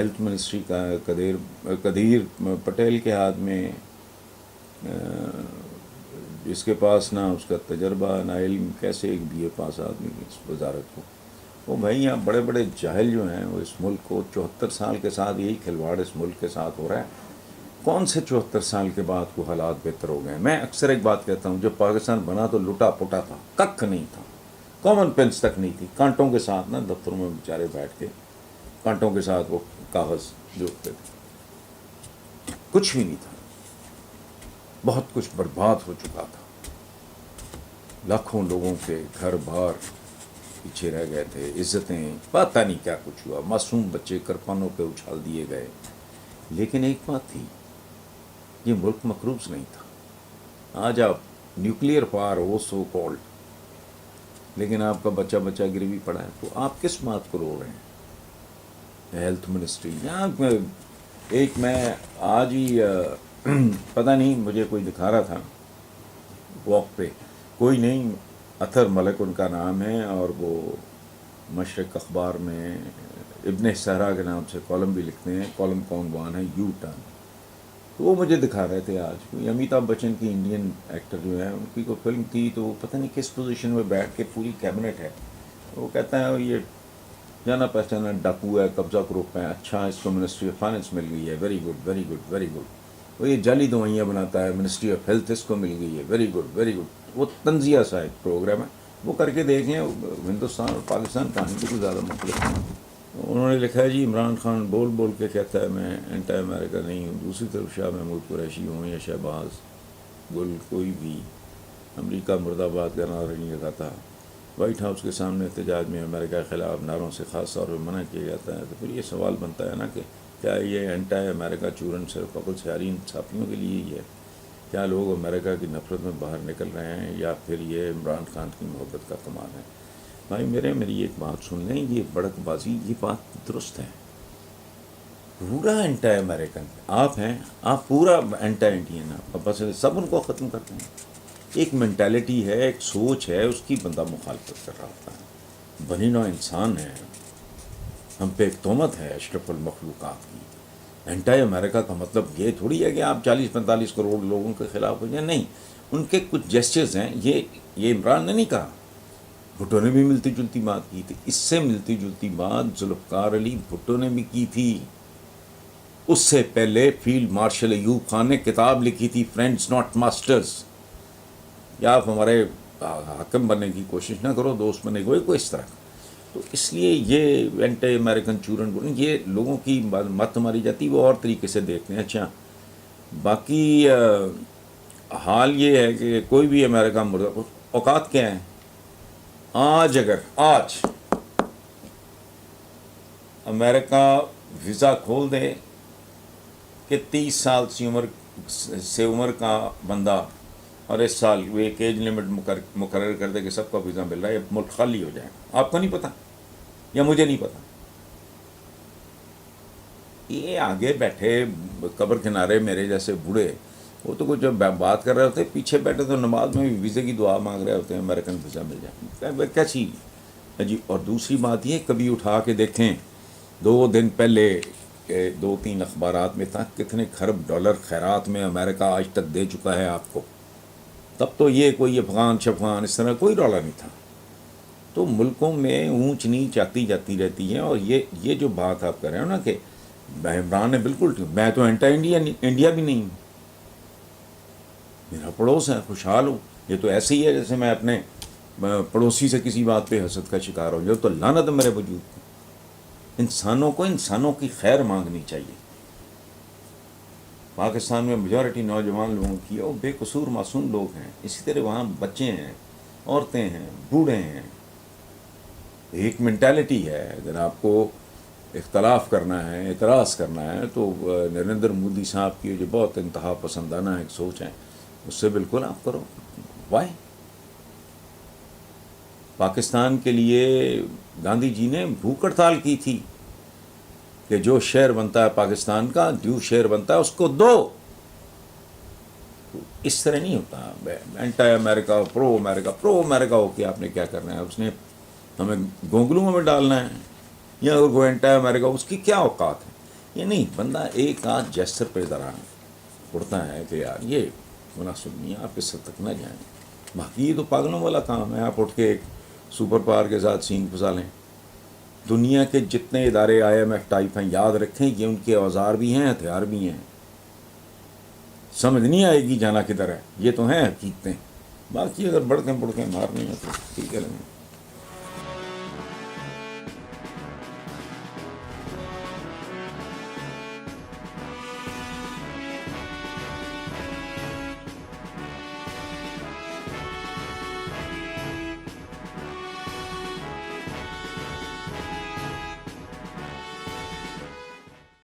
Health ministry کا قدیر پٹیل کے ہاتھ میں، جس کے پاس نہ اس کا تجربہ نہ علم، کیسے ایک بی اے پاس آدمی اس وزارت کو، وہ بھائی یہاں بڑے بڑے جاہل جو ہیں وہ اس ملک کو 74 سال کے ساتھ یہی کھلواڑ اس ملک کے ساتھ ہو رہا ہے. کون سے 74 سال کے بعد کو حالات بہتر ہو گئے؟ میں اکثر ایک بات کہتا ہوں، جب پاکستان بنا تو لٹا پٹا تھا، ککھ نہیں تھا، کامن پینس تک نہیں تھی، کانٹوں کے ساتھ نا دفتروں میں بیچارے بیٹھ کے کانٹوں کے ساتھ وہ کاغذ جوڑتے تھے، کچھ بھی نہیں تھا، بہت کچھ برباد ہو چکا تھا، لاکھوں لوگوں کے گھر بار پیچھے رہ گئے تھے، عزتیں پتہ نہیں کیا کچھ ہوا، معصوم بچے کرپانوں پہ اچھال دیے گئے. لیکن ایک بات تھی، یہ ملک مقروض نہیں تھا. آج آپ نیوکلیئر پاور ہو سو کالڈ، لیکن آپ کا بچہ گروی پڑا ہے، تو آپ کس بات کو رو رہے ہیں؟ ہیلتھ منسٹری یہاں ایک میں آج ہی پتہ نہیں مجھے کوئی دکھا رہا تھا واک پہ، کوئی نہیں، اطہر ملک ان کا نام ہے، اور وہ مشرق اخبار میں ابن صحرا کے نام سے کالم بھی لکھتے ہیں، کالم کا عنوان ہے یو ٹرن. تو وہ مجھے دکھا رہے تھے آج، کوئی امیتابھ بچن کی انڈین ایکٹر جو ہے، ان کی کوئی فلم تھی، تو وہ پتہ نہیں کس پوزیشن میں بیٹھ کے پوری کیبنٹ ہے، وہ کہتا ہے یہ جانا پہچانا ڈاکو ہے، قبضہ گروپ ہے، اچھا اس کو منسٹری آف فائننس مل گئی ہے، very good very good very good. وہ یہ جعلی دوائیاں بناتا ہے، منسٹری آف ہیلتھ اس کو مل گئی ہے، ویری گڈ ویری گڈ. وہ تنزیہ سا ایک پروگرام ہے، وہ کر کے دیکھ لیں. ہندوستان اور پاکستان کہانی تو کوئی زیادہ مختلف نہیں. انہوں نے لکھا ہے جی عمران خان بول کے کہتا ہے میں اینٹی امریکہ نہیں ہوں، دوسری طرف شاہ محمود قریشی ہوں یا شہباز گل، کوئی بھی امریکہ مرد آباد کا نعرہ نہیں لگاتا، وائٹ ہاؤس کے سامنے احتجاج میں امریکہ کے خلاف نعروں سے خاص طور پہ منع کیا جاتا ہے. تو پھر یہ سوال بنتا ہے نا کہ کیا یہ اینٹی امریکہ چورن صرف عقل سیارین صحافیوں کے لیے ہی ہے؟ کیا لوگ امریکہ کی نفرت میں باہر نکل رہے ہیں، یا پھر یہ عمران خان کی محبت کا کمال ہے؟ بھائی میری ایک بات سن لیں، یہ بڑک بازی یہ بات درست ہے. پورا اینٹی امریکن آپ ہیں، آپ پورا اینٹی انڈین، آپ کا بس سب ان کو ختم کرتے ہیں. ایک مینٹیلٹی ہے، ایک سوچ ہے، اس کی بندہ مخالفت کر رہا ہوتا ہے. بنی نوع انسان ہے، ہم پہ ایک تہمت ہے اشرف المخلوقات کی. اینٹی امریکہ کا مطلب یہ تھوڑی ہے کہ آپ 40-45 کروڑ لوگوں کے خلاف ہو جائیں، نہیں. ان کے کچھ جیسچرز ہیں، یہ عمران نے نہیں کہا، بھٹو نے بھی ملتی جلتی بات کی تھی. اس سے ملتی جلتی بات ذوالفقار علی بھٹو نے بھی کی تھی. اس سے پہلے فیلڈ مارشل ایوب خان نے کتاب لکھی تھی فرینڈز ناٹ ماسٹرز. یا آپ ہمارے حاکم بننے کی کوشش نہ کرو، دوست بننے کو اس طرح. تو اس لیے یہ اینٹی امریکن چورن یہ لوگوں کی مت ماری جاتی، وہ اور طریقے سے دیکھتے ہیں. اچھا باقی حال یہ ہے کہ کوئی بھی امریکہ مرد اوقات کیا ہیں. آج امریکہ ویزا کھول دے کہ 30 سال سے عمر کا بندہ، اور اس سال وہ ایک ایج لمٹ مقرر کر دے کہ سب کا ویزا مل رہا ہے، ملک خالی ہو جائے. آپ کو نہیں پتا یا مجھے نہیں پتا؟ یہ آگے بیٹھے قبر کنارے میرے جیسے بوڑھے، وہ تو کچھ جب بات کر رہے ہوتے ہیں، پیچھے بیٹھے تو نماز میں بھی ویزے کی دعا مانگ رہے ہوتے ہیں، امریکن ویزا مل جائے. کیسی جی. اور دوسری بات یہ، کبھی اٹھا کے دیکھیں 2 دن پہلے 2-3 اخبارات میں تھا کتنے خرب ڈالر خیرات میں امریکہ آج تک دے چکا ہے آپ کو. تب تو یہ کوئی افغان شفغان اس طرح کوئی ڈالر نہیں تھا. تو ملکوں میں اونچ نیچ آتی جاتی رہتی ہے. اور یہ جو بات آپ کر رہے ہو نا کہ عمران نے بالکل، میں تو اینٹی انڈیا بھی نہیں ہوں، میرا پڑوس ہے، خوشحال ہوں. یہ تو ایسے ہی ہے جیسے میں اپنے پڑوسی سے کسی بات پہ حسد کا شکار ہو جاؤ. تو لعنت ہے میرے وجود کو. انسانوں کی خیر مانگنی چاہیے. پاکستان میں میجورٹی نوجوان لوگوں کی وہ بے قصور معصوم لوگ ہیں، اسی طرح وہاں بچے ہیں، عورتیں ہیں، بوڑھے ہیں. ایک مینٹیلٹی ہے. اگر آپ کو اختلاف کرنا ہے، اعتراض کرنا ہے، تو نریندر مودی صاحب کی جو بہت انتہا پسندانہ ایک سوچ ہے، اس سے بالکل آپ کرو. وائی؟ پاکستان کے لیے گاندھی جی نے بھوک ہڑتال کی تھی کہ جو شیئر بنتا ہے پاکستان کا، ڈیو شیئر بنتا ہے، اس کو دو. اس طرح نہیں ہوتا. اینٹی امریکہ پرو امریکہ ہو کے آپ نے کیا کرنا ہے؟ اس نے ہمیں گونگلوں میں ڈالنا ہے، یا اگر وہ اینٹی امریکہ، اس کی کیا اوقات ہے؟ یہ نہیں، بندہ ایک آدھ جیسر پہ ذرا اڑتا ہے کہ یار یہ مناسب نہیں ہے، آپ اس حد تک نہ جائیں. باقی یہ تو پاگلوں والا کام ہے. آپ اٹھ کے ایک سپر پاور کے ساتھ سین پھنسا لیں. دنیا کے جتنے ادارے IMF ٹائپ ہیں، یاد رکھیں کہ ان کے اوزار بھی ہیں، ہتھیار بھی ہیں. سمجھ نہیں آئے گی جانا کدھر ہے، یہ تو ہیں حقیقتیں. باقی اگر بڑکیں بڑکیں مارنی ہے تو ٹھیک ہے.